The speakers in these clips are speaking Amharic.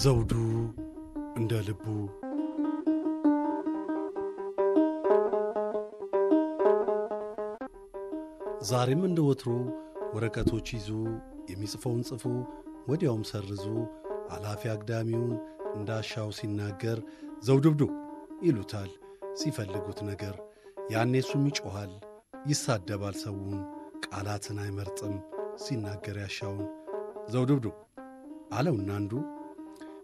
ዘውዱ እንደ ልቡ ዛሬም እንደ ወትሮ ወረቀቶች ይዞ የሚጽፈውን ጽፎ ወዲያውም ሰርዞ አላፊ አግዳሚውን እንዳሻው ሲናገር ዘውድብዱ ይሉታል ሲፈልጉት ነገር። ያኔ እሱም ይጮኻል፣ ይሳደባል ሰውን፣ ቃላትን አይመርጥም ሲናገር ያሻውን። ዘውድብዱ አለውና አንዱ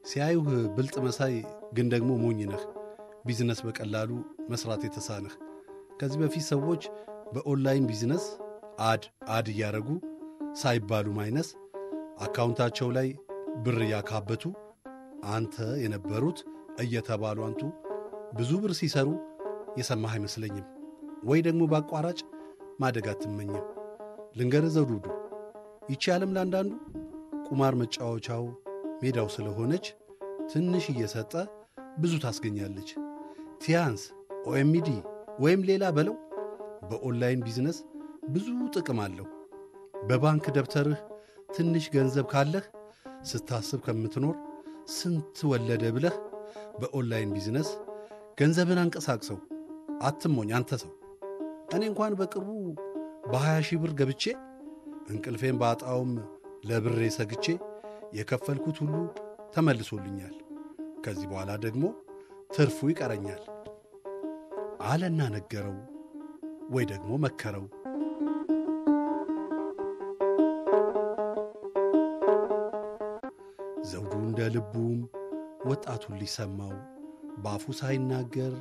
ሲያዩህ ብልጥ መሳይ ግን ደግሞ ሞኝ ነህ፣ ቢዝነስ በቀላሉ መስራት የተሳነህ። ከዚህ በፊት ሰዎች በኦንላይን ቢዝነስ አድ እያረጉ ሳይባሉ ማይነስ አካውንታቸው ላይ ብር ያካበቱ አንተ የነበሩት እየተባሉ አንቱ ብዙ ብር ሲሰሩ የሰማህ አይመስለኝም፣ ወይ ደግሞ በአቋራጭ ማደግ አትመኝም። ልንገርህ ዘውዱዱ ይቺ ዓለም ለአንዳንዱ ቁማር መጫወቻው ሜዳው ስለሆነች ትንሽ እየሰጠ ብዙ ታስገኛለች። ቲያንስ ኦኤምዲ ወይም ሌላ በለው በኦንላይን ቢዝነስ ብዙ ጥቅም አለው። በባንክ ደብተርህ ትንሽ ገንዘብ ካለህ ስታስብ ከምትኖር ስንት ወለደ ብለህ በኦንላይን ቢዝነስ ገንዘብን አንቀሳቅሰው። አትሞኝ አንተ ሰው። እኔ እንኳን በቅርቡ በ20 ሺህ ብር ገብቼ እንቅልፌን ባጣውም ለብሬ ሰግቼ የከፈልኩት ሁሉ ተመልሶልኛል። ከዚህ በኋላ ደግሞ ትርፉ ይቀረኛል አለና ነገረው ወይ ደግሞ መከረው። ዘውዱ እንደ ልቡም ወጣቱን ሊሰማው ባፉ ሳይናገር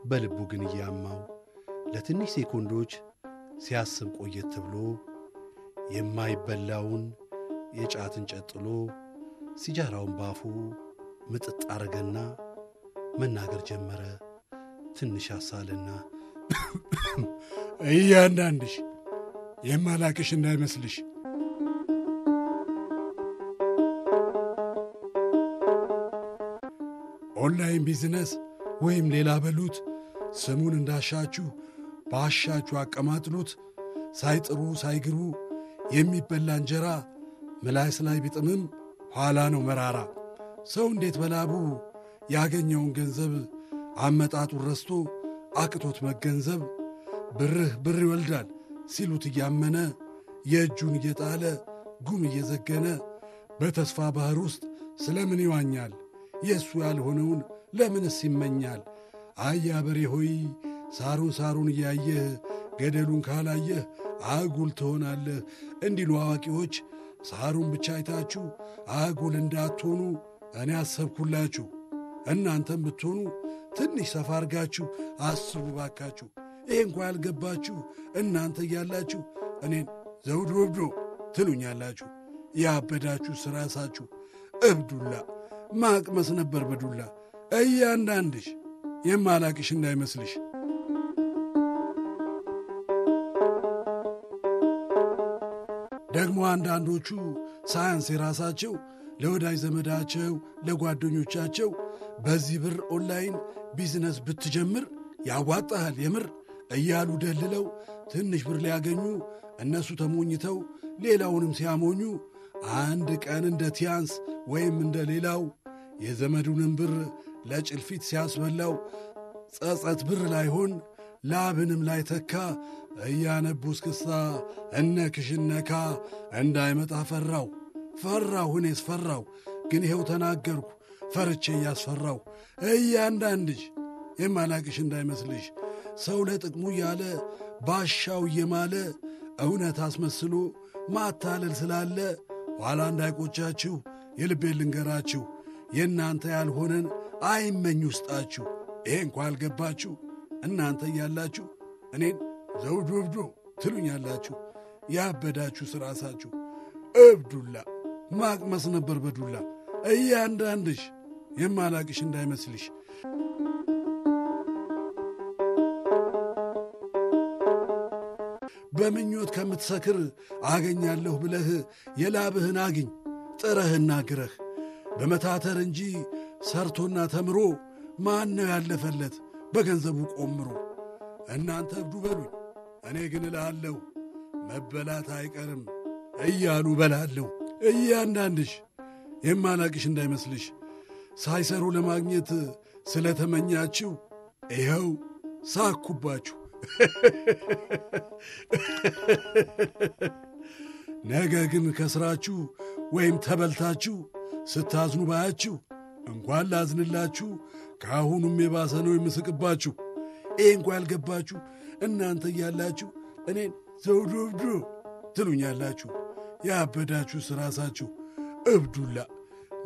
በልቡ ግን እያማው ለትንሽ ሴኮንዶች ሲያስብ ቆየት ብሎ የማይበላውን የጫት እንጨት ጥሎ ሲጃራውን ባፉ ምጥጥ አረገና መናገር ጀመረ ትንሽ አሳለና እያንዳንድሽ የማላቅሽ እንዳይመስልሽ ኦንላይን ቢዝነስ ወይም ሌላ በሉት ስሙን እንዳሻችሁ ባሻችሁ አቀማጥሉት። ሳይጥሩ ሳይግሩ የሚበላ እንጀራ ምላስ ላይ ቢጥምም ኋላ ነው መራራ። ሰው እንዴት በላቡ ያገኘውን ገንዘብ አመጣጡን ረስቶ አቅቶት መገንዘብ። ብርህ ብር ይወልዳል ሲሉት እያመነ የእጁን እየጣለ ጉም እየዘገነ በተስፋ ባህር ውስጥ ስለምን ይዋኛል? የእሱ ያልሆነውን ለምንስ ይመኛል? አያ በሬ ሆይ ሳሩን እያየህ ገደሉን ካላየህ አጉል ትሆናለህ እንዲሉ አዋቂዎች ሳሩን ብቻ አይታችሁ አጉል እንዳትሆኑ እኔ አሰብኩላችሁ። እናንተም ብትሆኑ ትንሽ ሰፋ አርጋችሁ አስቡ ባካችሁ። ይህ እንኳ ያልገባችሁ እናንተ እያላችሁ እኔን ዘውዱ እብዶ ትሉኛላችሁ። ያበዳችሁ ስራሳችሁ እብዱላ ማቅመስ ነበር በዱላ። እያንዳንድሽ የማላቅሽ እንዳይመስልሽ። ደግሞ አንዳንዶቹ ሳያንስ የራሳቸው ለወዳጅ ዘመዳቸው ለጓደኞቻቸው በዚህ ብር ኦንላይን ቢዝነስ ብትጀምር ያዋጣሃል የምር እያሉ ደልለው ትንሽ ብር ሊያገኙ እነሱ ተሞኝተው ሌላውንም ሲያሞኙ አንድ ቀን እንደ ቲያንስ ወይም እንደ ሌላው የዘመዱንም ብር ለጭልፊት ሲያስበላው ጸጸት ብር ላይሆን ላብንም ላይ ተካ እያነቡ እስክስታ እነ ክሽነካ እንዳይመጣ ፈራሁ እኔስ ፈራሁ ግን ይኸው ተናገርኩ ፈርቼ እያስፈራሁ። እያንዳንድሽ የማላቅሽ እንዳይመስልሽ ሰው ለጥቅሙ እያለ ባሻው እየማለ እውነት አስመስሎ ማታለል ስላለ ኋላ እንዳይቆጫችሁ የልቤን ልንገራችሁ። የእናንተ ያልሆነን አይመኝ ውስጣችሁ። ይሄ እንኳ አልገባችሁ እናንተ እያላችሁ እኔን ዘውዱ እብዶ ትሉኛላችሁ። ያበዳችሁ ስራሳችሁ እብዱላ ማቅመስ ነበር በዱላ። እያንዳንድሽ የማላቅሽ እንዳይመስልሽ። በምኞት ከምትሰክር አገኛለሁ ብለህ የላብህን አግኝ ጥረህና ግረህ። በመታተር እንጂ ሰርቶና ተምሮ ማን ነው ያለፈለት በገንዘቡ ቆምሮ? እናንተ እብዱ በሉኝ እኔ ግን እልሃለሁ መበላት አይቀርም እያሉ በላለሁ። እያንዳንድሽ የማላቅሽ እንዳይመስልሽ ሳይሰሩ ለማግኘት ስለተመኛችሁ ይኸው ሳኩባችሁ። ነገ ግን ከስራችሁ ወይም ተበልታችሁ ስታዝኑ ባያችሁ እንኳን ላዝንላችሁ ከአሁኑም የባሰ ነው የምስቅባችሁ። ይህ እንኳ ያልገባችሁ እናንተ እያላችሁ እኔን ዘውዱ እብዱ ትሉኛላችሁ። ያበዳችሁ ራሳችሁ እብዱላ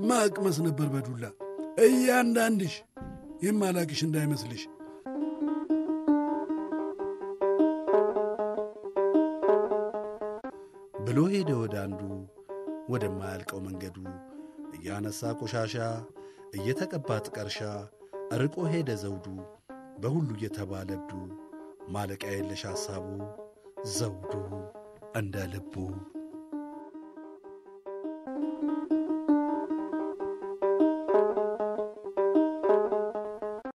ማቅመስ ነበር በዱላ እያንዳንድሽ የማላቅሽ እንዳይመስልሽ። ብሎ ሄደ ወደ አንዱ ወደማያልቀው መንገዱ እያነሳ ቆሻሻ እየተቀባ ጥቀርሻ ርቆ ሄደ ዘውዱ በሁሉ እየተባለ እብዱ ማለቂያ የለሽ ሐሳቡ ዘውዱ እንደ ልቡ